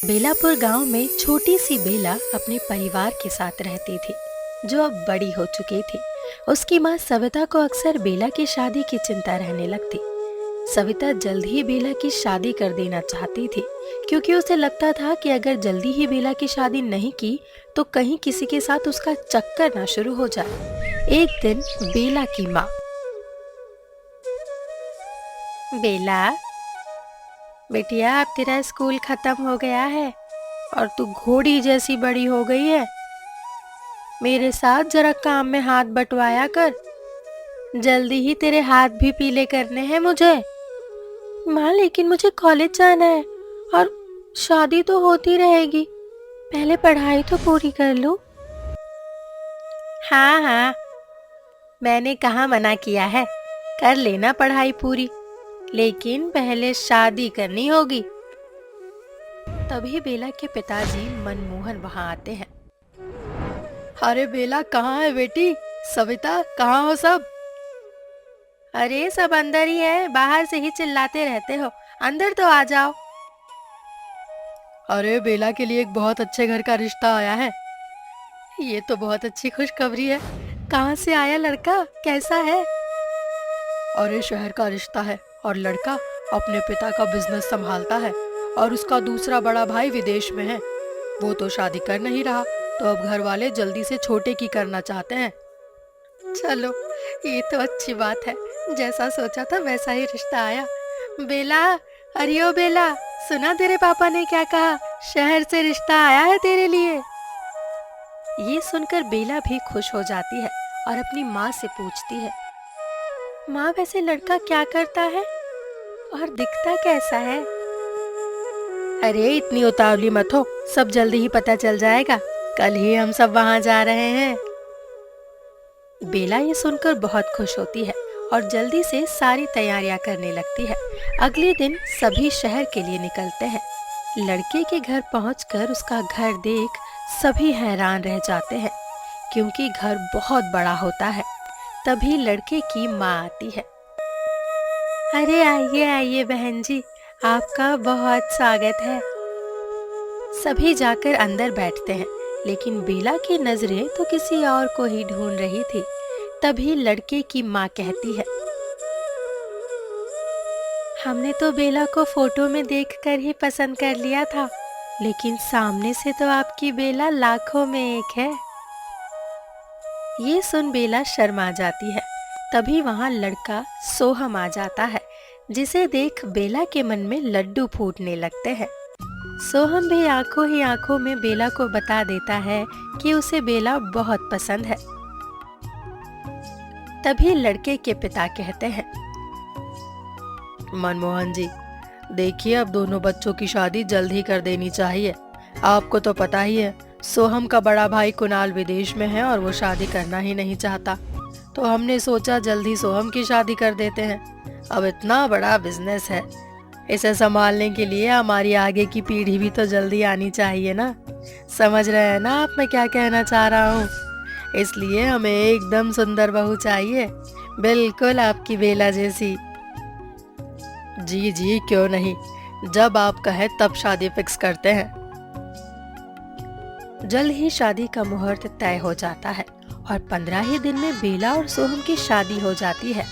बेलापुर गांव में छोटी सी बेला अपने परिवार के साथ रहती थी, जो अब बड़ी हो चुकी थी। उसकी माँ सविता को अक्सर बेला की शादी की चिंता रहने लगती। सविता जल्द ही बेला की शादी कर देना चाहती थी, क्योंकि उसे लगता था कि अगर जल्दी ही बेला की शादी नहीं की तो कहीं किसी के साथ उसका चक्कर ना शुरू हो जाए। एक दिन बेला की माँ, बेला बेटिया, अब तेरा स्कूल खत्म हो गया है और तू घोड़ी जैसी बड़ी हो गई है। मेरे साथ जरा काम में हाथ बंटवाया कर, जल्दी ही तेरे हाथ भी पीले करने हैं मुझे। माँ, लेकिन मुझे कॉलेज जाना है और शादी तो होती रहेगी, पहले पढ़ाई तो पूरी कर लूं। हाँ हाँ, मैंने कहाँ मना किया है, कर लेना पढ़ाई पूरी, लेकिन पहले शादी करनी होगी। तभी बेला के पिताजी मनमोहन वहां आते हैं। अरे बेला, कहाँ है बेटी? सविता, कहाँ हो सब? अरे सब अंदर ही है, बाहर से ही चिल्लाते रहते हो, अंदर तो आ जाओ। अरे बेला के लिए एक बहुत अच्छे घर का रिश्ता आया है। ये तो बहुत अच्छी खुशखबरी है। कहाँ से आया लड़का, कैसा है? अरे शहर का रिश्ता है और लड़का अपने पिता का बिजनेस संभालता है और उसका दूसरा बड़ा भाई विदेश में है। वो तो शादी कर नहीं रहा, तो अब घर वाले जल्दी से छोटे की करना चाहते हैं। चलो, ये तो अच्छी बात है, जैसा सोचा था वैसा ही रिश्ता आया। बेला, अरे ओ बेला, सुना तेरे पापा ने क्या कहा? शहर से रिश्ता आया है तेरे लिए। ये सुनकर बेला भी खुश हो जाती है और अपनी माँ से पूछती है, माँ वैसे लड़का क्या करता है और दिखता कैसा है? अरे इतनी उतावली मत हो, सब जल्दी ही पता चल जाएगा, कल ही हम सब वहां जा रहे हैं। बेला ये सुनकर बहुत खुश होती है और जल्दी से सारी तैयारियां करने लगती है। अगले दिन सभी शहर के लिए निकलते हैं। लड़के के घर पहुंचकर उसका घर देख सभी हैरान रह जाते हैं, क्योंकि घर बहुत बड़ा होता है। तभी लड़के की माँ आती है। अरे आइए आइए बहन जी, आपका बहुत स्वागत है। सभी जाकर अंदर बैठते हैं, लेकिन बेला की नजरें तो किसी और को ही ढूंढ रही थी। तभी लड़के की माँ कहती है, हमने तो बेला को फोटो में देखकर ही पसंद कर लिया था, लेकिन सामने से तो आपकी बेला लाखों में एक है। ये सुन बेला शर्मा जाती है। तभी वहां लड़का सोहम आ जाता है, जिसे देख बेला के मन में लड्डू फूटने लगते हैं। सोहम भी आंखों ही आंखों में बेला को बता देता है कि उसे बेला बहुत पसंद है। तभी लड़के के पिता कहते हैं, मनमोहन जी, देखिए अब दोनों बच्चों की शादी जल्द ही कर देनी चाहिए। आपको तो पता ही है, सोहम का बड़ा भाई कुणाल विदेश में है और वो शादी करना ही नहीं चाहता, तो हमने सोचा जल्द ही सोहम की शादी कर देते हैं। अब इतना बड़ा बिजनेस है, इसे संभालने के लिए हमारी आगे की पीढ़ी भी तो जल्दी आनी चाहिए ना। समझ रहे हैं ना आप मैं क्या कहना चाह रहा हूँ? इसलिए हमें एकदम सुंदर बहू चाहिए, बिल्कुल आपकी बेला जैसी। जी जी, क्यों नहीं, जब आप कहें तब शादी फिक्स करते हैं। जल्द ही शादी का मुहूर्त तय हो जाता है और 15 ही दिन में बेला और सोहम की शादी हो जाती है।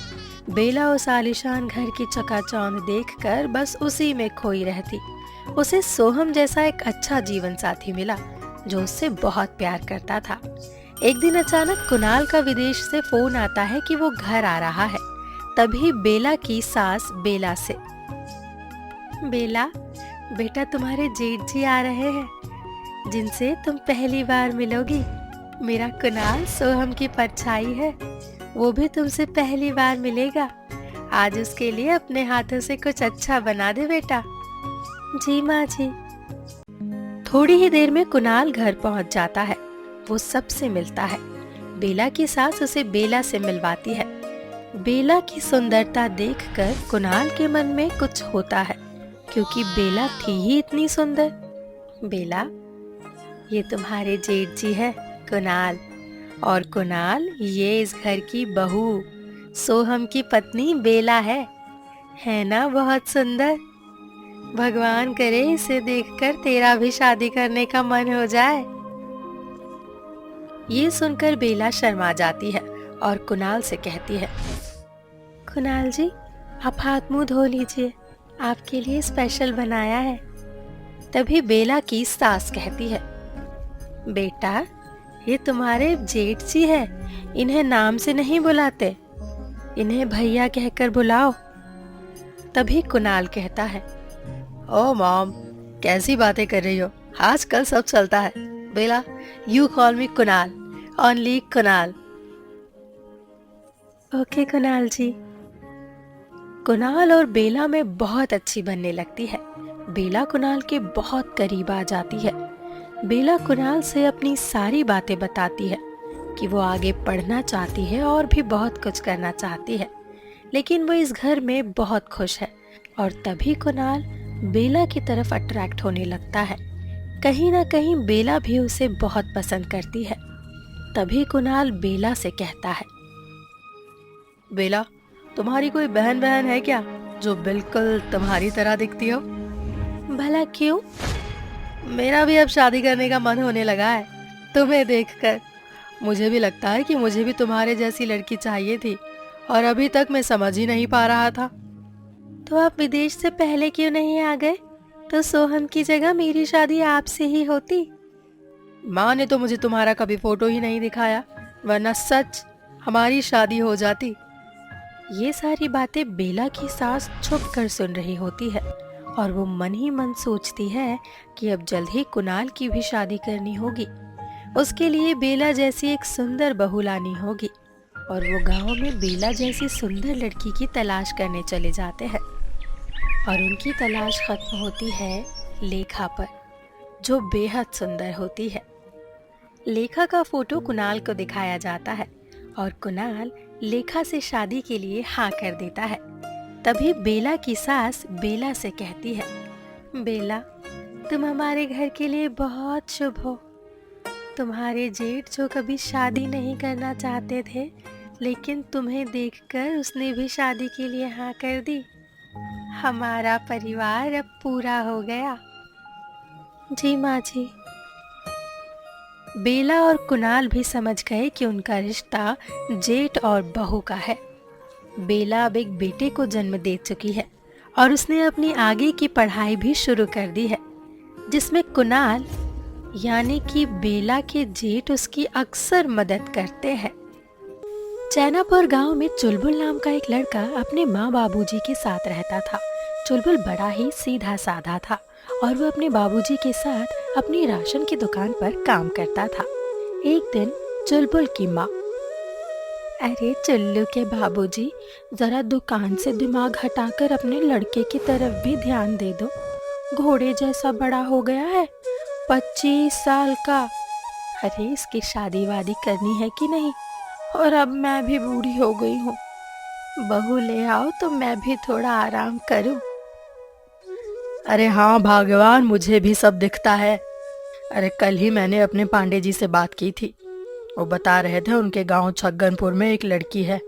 बेला उस आलीशान घर की चकाचौंध देखकर बस उसी में खोई रहती। उसे सोहम जैसा एक अच्छा जीवन साथी मिला, जो उससे बहुत प्यार करता था। एक दिन अचानक कुणाल का विदेश से फोन आता है कि वो घर आ रहा है। तभी बेला की सास बेला से, बेला बेटा, तुम्हारे जेठ जी आ रहे हैं, जिनसे तुम पहली बार मिलोगी। मेरा कुणाल सोहम की परछाई है, वो भी तुमसे पहली बार मिलेगा। आज उसके लिए अपने हाथों से कुछ अच्छा बना दे बेटा। जी माँ जी। थोड़ी ही देर में कुणाल घर पहुंच जाता है। वो सबसे मिलता है। बेला की सास उसे बेला से मिलवाती है। बेला की सुंदरता देखकर कुणाल के मन में कुछ होता है, क्योंकि बेला थी ही इतनी सुंदर। बेला, ये तुम्हारे जेठ जी है कुणाल, और कुणाल ये इस घर की बहू सोहम की पत्नी बेला है ना बहुत सुंदर? भगवान करे इसे देखकर तेरा भी शादी करने का मन हो जाए। ये सुनकर बेला शर्मा जाती है और कुणाल से कहती है, कुणाल जी, आप हाथ मुंह धो लीजिए, आपके लिए स्पेशल बनाया है। तभी बेला की सास कहती है, बेटा, ये तुम्हारे जेठ जी है, इन्हें नाम से नहीं बुलाते, इन्हें भैया कहकर बुलाओ। तभी कुणाल कहता है, ओ मॉम, कैसी बातें कर रही हो, आजकल सब चलता है। Bela, you call me Kunal, only Kunal. Okay Kunal ji. Kunal और बेला में बहुत अच्छी बनने लगती है। बेला कुणाल के बहुत करीब आ जाती है। बेला कुणाल से अपनी सारी बातें बताती है कि वो आगे पढ़ना चाहती है और भी बहुत कुछ करना चाहती है, लेकिन वो इस घर में बहुत खुश है। और तभी कुणाल बेला की तरफ अट्रैक्ट होने लगता है। कहीं ना कहीं बेला भी उसे बहुत पसंद करती है। तभी कुणाल बेला से कहता है, बेला, तुम्हारी कोई बहन है क्या जो बिल्कुल तुम्हारी तरह दिखती हो? भला क्यों? मेरा भी अब शादी करने का मन होने लगा है तुम्हें देखकर। मुझे भी लगता है कि मुझे भी तुम्हारे जैसी लड़की चाहिए थी, और अभी तक मैं समझ ही नहीं पा रहा था। तो आप विदेश से पहले क्यों नहीं आ गए? तो सोहम की जगह मेरी शादी आपसे ही होती। माँ ने तो मुझे तुम्हारा कभी फोटो ही नहीं दिखाया, वरना सच हमारी शादी हो जाती। ये सारी बातें बेला की सास छुप कर सुन रही होती है और वो मन ही मन सोचती है कि अब जल्द ही कुणाल की भी शादी करनी होगी। उसके लिए बेला जैसी एक सुंदर बहू लानी होगी। और वो गांव में बेला जैसी सुंदर लड़की की तलाश करने चले जाते हैं। और उनकी तलाश खत्म होती है लेखा पर, जो बेहद सुंदर होती है। लेखा का फोटो कुणाल को दिखाया जाता है और कुणाल लेखा से शादी के लिए हाँ कर देता है। तभी बेला की सास बेला से कहती है, बेला, तुम हमारे घर के लिए बहुत शुभ हो। तुम्हारे जेठ जो कभी शादी नहीं करना चाहते थे, लेकिन तुम्हें देखकर उसने भी शादी के लिए हाँ कर दी। हमारा परिवार अब पूरा हो गया। जी माँ जी। बेला और कुणाल भी समझ गए कि उनका रिश्ता जेठ और बहू का है। बेला अब एक बेटे को जन्म दे चुकी है और उसने अपनी आगे की पढ़ाई भी शुरू कर दी है, जिसमें कुणाल यानी कि बेला के जेठ उसकी अक्सर मदद करते हैं। चैनापुर गांव में चुलबुल नाम का एक लड़का अपने माँ बाबूजी के साथ रहता था। चुलबुल बड़ा ही सीधा साधा था और वो अपने बाबूजी के साथ अपनी राशन की दुकान पर काम करता था। एक दिन चुलबुल की माँ, अरे चुल्लू के बाबूजी, जरा दुकान से दिमाग हटाकर अपने लड़के की तरफ भी ध्यान दे दो। घोड़े जैसा बड़ा हो गया है, 25 साल का। अरे इसकी शादी वादी करनी है कि नहीं? और अब मैं भी बूढ़ी हो गई हूँ, बहू ले आओ तो मैं भी थोड़ा आराम करूं। अरे हाँ भगवान, मुझे भी सब दिखता है। अरे कल ही मैंने अपने पांडे जी से बात की थी। वो बता रहे थे उनके गांव छगनपुर में एक लड़की है,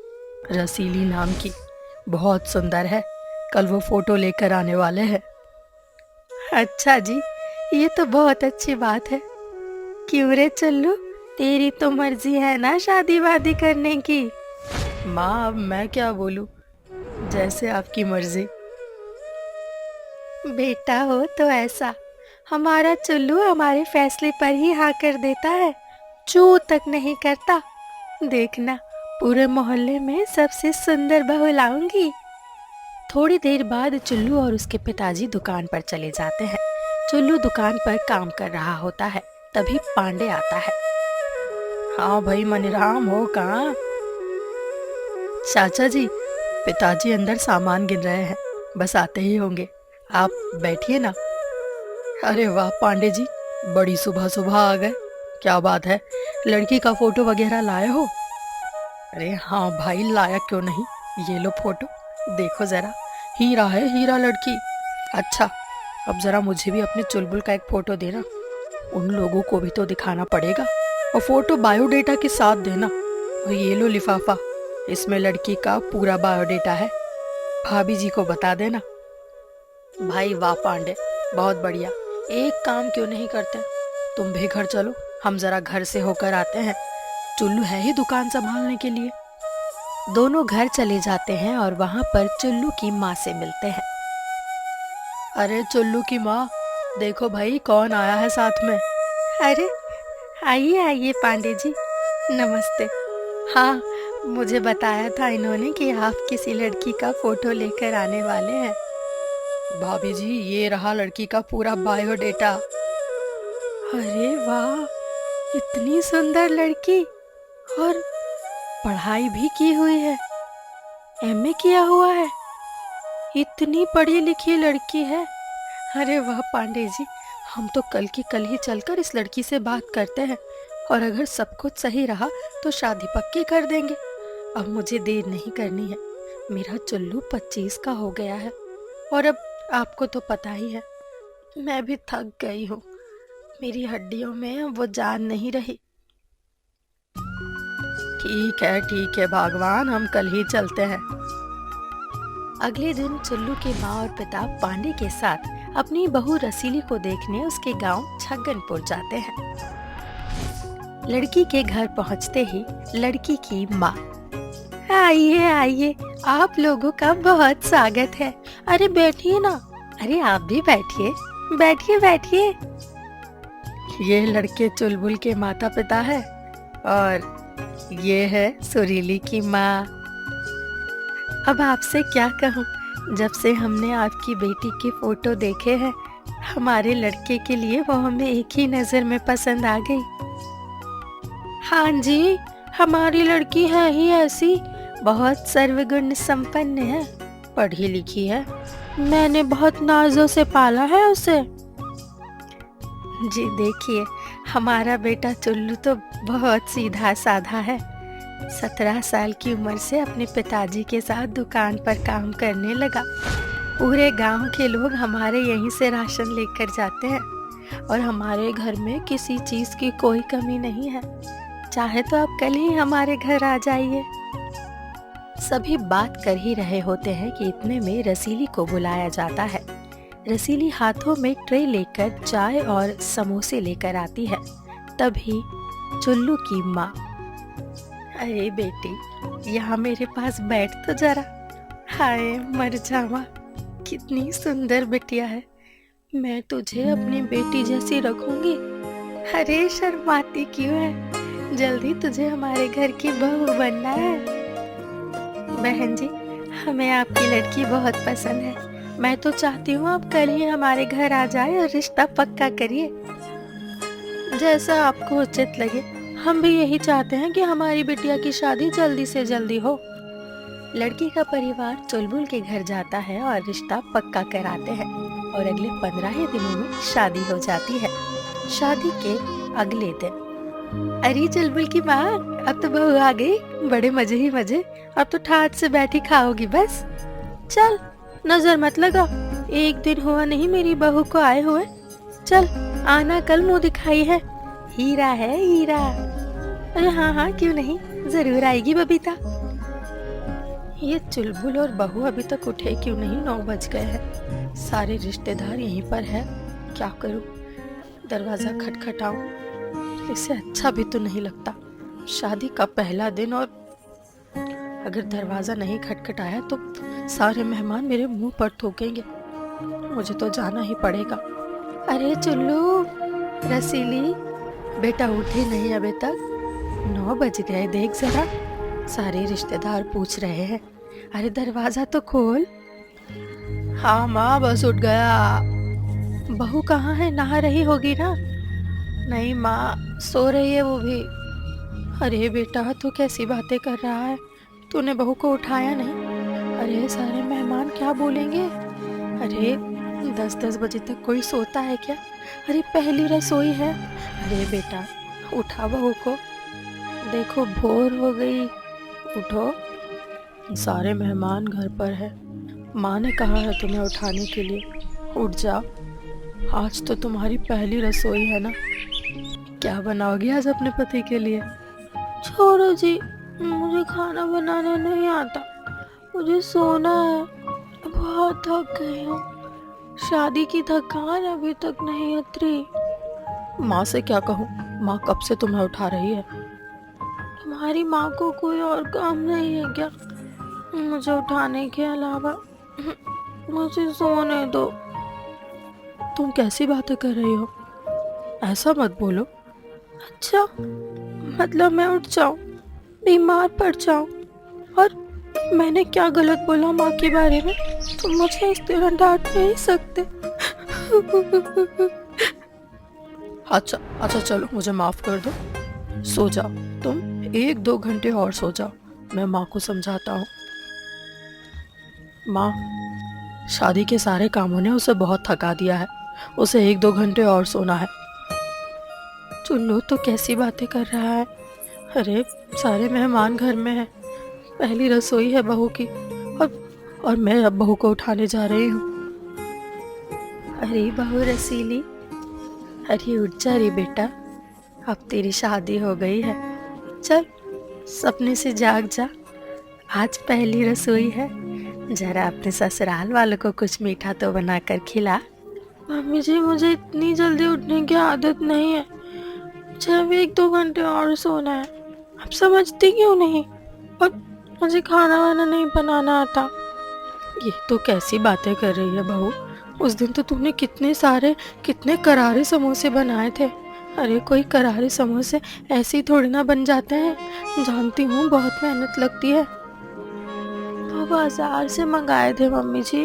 रसीली नाम की, बहुत सुंदर है। कल वो फोटो लेकर आने वाले हैं। अच्छा जी, ये तो बहुत अच्छी बात है। क्यों रे चल्लू, तेरी तो मर्जी है ना शादी वादी करने की? माँ, अब मैं क्या बोलूं, जैसे आपकी मर्जी। बेटा हो तो ऐसा, हमारा चुल्लू हमारे फैसले पर ही हाँ कर देता है, चू तक नहीं करता। देखना, पूरे मोहल्ले में सबसे सुंदर बहू लाऊंगी। थोड़ी देर बाद चुल्लू और उसके पिताजी दुकान पर चले जाते हैं। चुल्लू दुकान पर काम कर रहा होता है, तभी पांडे आता है। हाँ भाई मनीराम, हो कहाँ? चाचा जी, पिताजी अंदर सामान गिन रहे हैं, बस आते ही होंगे, आप बैठिए ना। अरे वाह पांडे जी, बड़ी सुबह सुबह आ गए, क्या बात है? लड़की का फोटो वगैरह लाए हो? अरे हाँ भाई, लाया क्यों नहीं, ये लो फोटो, देखो जरा, हीरा है, हीरा लड़की। अच्छा, अब जरा मुझे भी अपने चुलबुल का एक फोटो देना, उन लोगों को भी तो दिखाना पड़ेगा, और फोटो बायोडेटा के साथ देना। और ये लो लिफाफा, इसमें लड़की का पूरा बायोडेटा है, भाभी जी को बता देना। भाई वाह पांडे, बहुत बढ़िया। एक काम क्यों नहीं करते, तुम भी घर चलो, हम जरा घर से होकर आते हैं। चुल्लू है ही दुकान संभालने के लिए। दोनों घर चले जाते हैं और वहां पर चुल्लू की माँ से मिलते हैं। अरे चुल्लू की माँ, देखो भाई कौन आया है साथ में। अरे आइए आइए पांडे जी, नमस्ते। हाँ, मुझे बताया था इन्होंने कि आप किसी लड़की का फोटो लेकर आने वाले हैं। भाभी जी, ये रहा लड़की का पूरा बायोडेटा। अरे वाह, इतनी सुंदर लड़की, और पढ़ाई भी की हुई है, एमए किया हुआ है, इतनी पढ़ी लिखी लड़की है। अरे वाह पांडे जी, हम तो कल की कल ही चलकर इस लड़की से बात करते हैं, और अगर सब कुछ सही रहा तो शादी पक्की कर देंगे। अब मुझे देर नहीं करनी है, मेरा चुल्लू 25 का हो गया है, और अब आपको तो पता ही है, मैं भी थक गई हूँ, मेरी हड्डियों में वो जान नहीं रही। ठीक है भगवान, हम कल ही चलते हैं। अगले दिन चुल्लू के माँ और पिता पांडे के साथ अपनी बहू रसीली को देखने उसके गांव छगनपुर जाते हैं। लड़की के घर पहुंचते ही लड़की की माँ, आइए आइए, आप लोगों का बहुत स्वागत है। अरे बैठिए ना। अरे आप भी बैठिए, बैठिए बैठिए। ये लड़के चुलबुल के माता पिता है, और ये है सुरीली की माँ। अब आपसे क्या कहूँ, जब से हमने आपकी बेटी की फोटो देखे हैं, हमारे लड़के के लिए वो हमें एक ही नजर में पसंद आ गई। हाँ जी, हमारी लड़की है ही ऐसी, बहुत सर्वगुण संपन्न है, पढ़ी लिखी है, मैंने बहुत नाजों से पाला है उसे। जी देखिए, हमारा बेटा चुल्लू तो बहुत सीधा साधा है। 17 साल की उम्र से अपने पिताजी के साथ दुकान पर काम करने लगा। पूरे गांव के लोग हमारे यहीं से राशन लेकर जाते हैं, और हमारे घर में किसी चीज की कोई कमी नहीं है। चाहे तो आप कल ही हमारे घर आ जाइए। सभी बात कर ही रहे होते हैं कि इतने में रसीली को बुलाया जाता है। रसीली हाथों में ट्रे लेकर चाय और समोसे लेकर आती है। तभी चुल्लू की माँ, अरे बेटी, यहाँ मेरे पास बैठ तो जरा। हाय मर जावा, कितनी सुंदर बिटिया है, मैं तुझे अपनी बेटी जैसी रखूंगी। अरे शर्माती क्यों है, जल्दी तुझे हमारे घर की बहू बनना है। बहन जी, हमें आपकी लड़की बहुत पसंद है, मैं तो चाहती हूँ आप कल ही हमारे घर आ जाए और रिश्ता पक्का करिए। जैसा आपको उचित लगे, हम भी यही चाहते हैं कि हमारी बिटिया की शादी जल्दी से जल्दी हो। लड़की का परिवार चुलबुल के घर जाता है और रिश्ता पक्का कराते हैं, और अगले 15 ही दिनों में शादी हो जाती है। शादी के अगले दिन, अरे चुलबुल की माँ, अब तो बहू आ गई, बड़े मजे ही मजे, अब तो ठाट से बैठी खाओगी बस। चल नजर मत लगा, एक दिन हुआ नहीं मेरी बहू को आए हुए, चल आना, कल मुंह दिखाई है, हीरा है हीरा। अरे हाँ हाँ क्यों नहीं, जरूर आएगी बबीता। ये चुलबुल और बहू अभी तक उठे क्यों नहीं, 9 बज गए हैं, सारे रिश्तेदार यहीं पर है, क्या करूं, दरवाजा खटखटाऊं, इसे अच्छा भी तो नहीं लगता, शादी का पहला दिन, और अगर दरवाजा नहीं खटखटाया तो सारे मेहमान मेरे मुंह पर थूकेंगे, मुझे तो जाना ही पड़ेगा। अरे चुल्लू, रसीली, बेटा उठे नहीं अभी तक, 9 बज गए, देख जरा, सारे रिश्तेदार पूछ रहे हैं, अरे दरवाजा तो खोल। हाँ माँ, बस उठ गया। बहू कहाँ है, नहा रही होगी ना? नहीं माँ, सो रही है वो भी। अरे बेटा, तू कैसी बातें कर रहा है, तूने बहू को उठाया नहीं? अरे सारे मेहमान क्या बोलेंगे? अरे 10-10 बजे तक कोई सोता है क्या? अरे पहली रसोई है। अरे बेटा, उठा बहू को, देखो भोर हो गई, उठो, सारे मेहमान घर पर है, माँ ने कहा है तुम्हें उठाने के लिए, उठ जाओ, आज तो तुम्हारी पहली रसोई है ना। क्या बनाओगी आज अपने पति के लिए? छोड़ो जी, मुझे खाना बनाना नहीं आता, मुझे सोना है, बहुत थक गई हूँ, शादी की थकान अभी तक नहीं उतरी। माँ से क्या कहूँ, माँ कब से तुम्हें उठा रही है। तुम्हारी माँ को कोई और काम नहीं है क्या मुझे उठाने के अलावा? मुझे सोने दो। तुम कैसी बातें कर रही हो, ऐसा मत बोलो। अच्छा, मतलब मैं उठ जाऊं, बीमार पड़ जाऊं? और मैंने क्या गलत बोला माँ के बारे में? तुम मुझे इस तरह डांट नहीं सकते। अच्छा अच्छा, चलो मुझे माफ कर दो, सो जाओ। तुम 1-2 घंटे और सो जाओ, मैं माँ को समझाता हूँ। माँ, शादी के सारे कामों ने उसे बहुत थका दिया है, उसे 1-2 घंटे और सोना है। चुल्लू तो कैसी बातें कर रहा है। अरे सारे मेहमान घर में हैं, पहली रसोई है बहू की, और मैं अब बहू को उठाने जा रही हूँ। अरे बहू रसीली, अरे उठ जा रे बेटा, अब तेरी शादी हो गई है। चल, सपने से जाग जा, आज पहली रसोई है, जरा अपने ससुराल वालों को कुछ मीठा तो बना कर खिला। मम्मी जी मुझे इतनी जल्दी उठने की आदत नहीं है, मुझे अब 1-2 घंटे और सोना है। आप समझती क्यों नहीं? और मुझे खाना वाना नहीं बनाना आता। ये तो कैसी बातें कर रही है बहू, उस दिन तो तूने कितने करारे समोसे बनाए थे। अरे कोई करारे समोसे ऐसे ही थोड़ी ना बन जाते हैं, जानती हूँ बहुत मेहनत लगती है। वो बाजार से मंगाए थे मम्मी जी,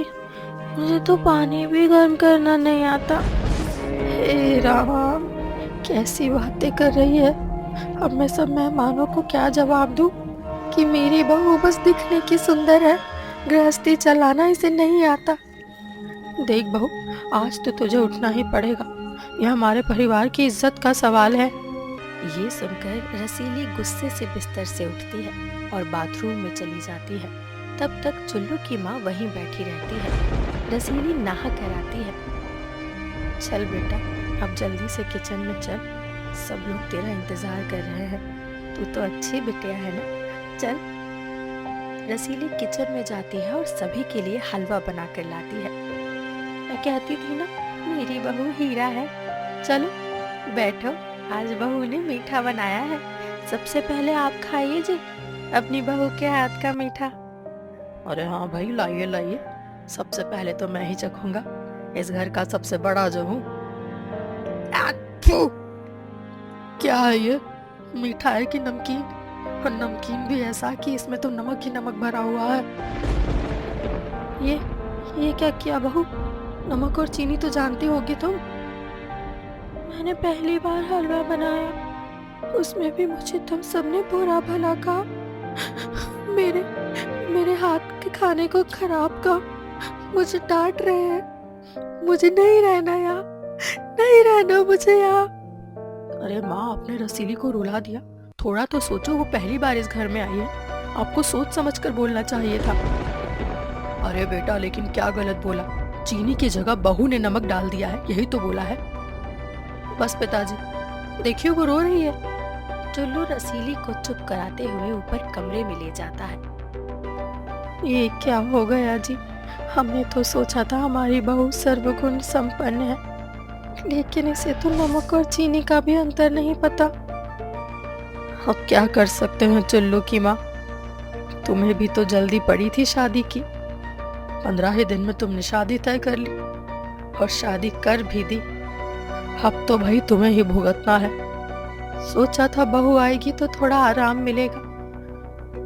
मुझे तो पानी भी गर्म करना नहीं आता। हे राम, कैसी बातें कर रही है। अब मैं सब मेहमानों को क्या जवाब दूँ कि मेरी बहू बस दिखने की सुंदर है, गृहस्थी चलाना इसे नहीं आता। देख बहू, आज तो तुझे उठना ही पड़ेगा, यह हमारे परिवार की इज्जत का सवाल है। ये सुनकर रसीली गुस्से से बिस्तर से उठती है और बाथरूम में चली जाती है। तब तक चुल्लू की माँ वहीं बैठी रहती है। रसीली नहा कर आती है। चल बेटा, अब जल्दी से किचन में चल, सब लोग तेरा इंतजार कर रहे हैं, तू तो अच्छी बिटिया है ना। चल। रसीली किचन में जाती है और सभी के लिए हलवा बना कर लाती है। मैं कहती थी ना, मेरी बहू हीरा है। चलो बैठो, आज बहू ने मीठा बनाया है, सबसे पहले आप खाइए जी अपनी बहू के हाथ का मीठा। अरे हाँ भाई, लाइए लाइए, सबसे पहले तो मैं ही चखूंगा, इस घर का सबसे बड़ा जो हूँ। क्या है ये, मीठा है कि नमकीन? और नमकीन भी ऐसा कि इसमें तो नमक ही नमक भरा हुआ है। ये क्या किया बहू? नमक और चीनी तो जानती होगी तुम। मैंने पहली बार हलवा बनाया, उसमें भी मुझे तुम सबने बुरा भला कहा। मेरे हाथ के खाने को खराब कहा, मुझे डांट रहे हैं। मुझे नहीं रहना यहाँ, नहीं रहना मुझे यहाँ। अरे माँ, आपने रसीली को रुला दिया, थोड़ा तो सोचो, वो पहली बार इस घर में आई है, आपको सोच समझ कर बोलना चाहिए था। अरे बेटा, लेकिन क्या गलत बोला, चीनी की जगह बहू ने नमक डाल दिया है, यही तो बोला है। बस पिताजी, देखिए वो रो रही है। चुल्लू रसीली को चुप कराते हुए ऊपर कमरे में ले जाता है। ये क्या हो गया जी, हमने तो सोचा था हमारी बहू सर्वगुण संपन्न है, लेकिन इसे तो नमक और चीनी का भी अंतर नहीं पता। अब क्या कर सकते हैं चुल्लू की माँ, तुम्हें भी तो जल्दी पड़ी थी शादी की, 15 ही दिन में तुमने शादी तय कर ली और शादी कर भी दी। अब तो भाई तुम्हें ही भुगतना है। सोचा था बहू आएगी तो थोड़ा आराम मिलेगा,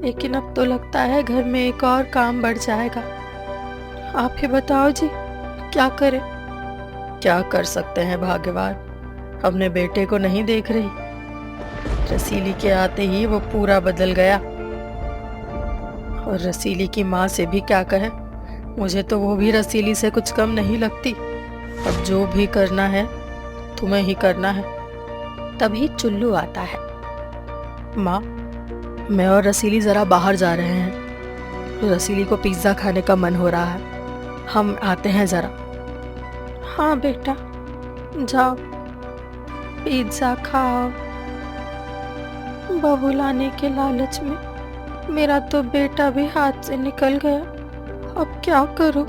लेकिन अब तो लगता है घर में एक और काम बढ़ जाएगा। आप ही बताओ जी, क्या करें? क्या कर सकते हैं भाग्यवान, अपने बेटे को नहीं देख रही, रसीली के आते ही वो पूरा बदल गया। और रसीली की माँ से भी क्या कहे, मुझे तो वो भी रसीली से कुछ कम नहीं लगती। अब जो भी करना है तुम्हें ही करना है। तभी चुल्लू आता है। माँ, मैं और रसीली जरा बाहर जा रहे हैं, रसीली को पिज्जा खाने का मन हो रहा है, हम आते हैं जरा। हाँ बेटा, जाओ पिज्जा खाओ। बहू लाने के लालच में मेरा तो बेटा भी हाथ से निकल गया, अब क्या करूं?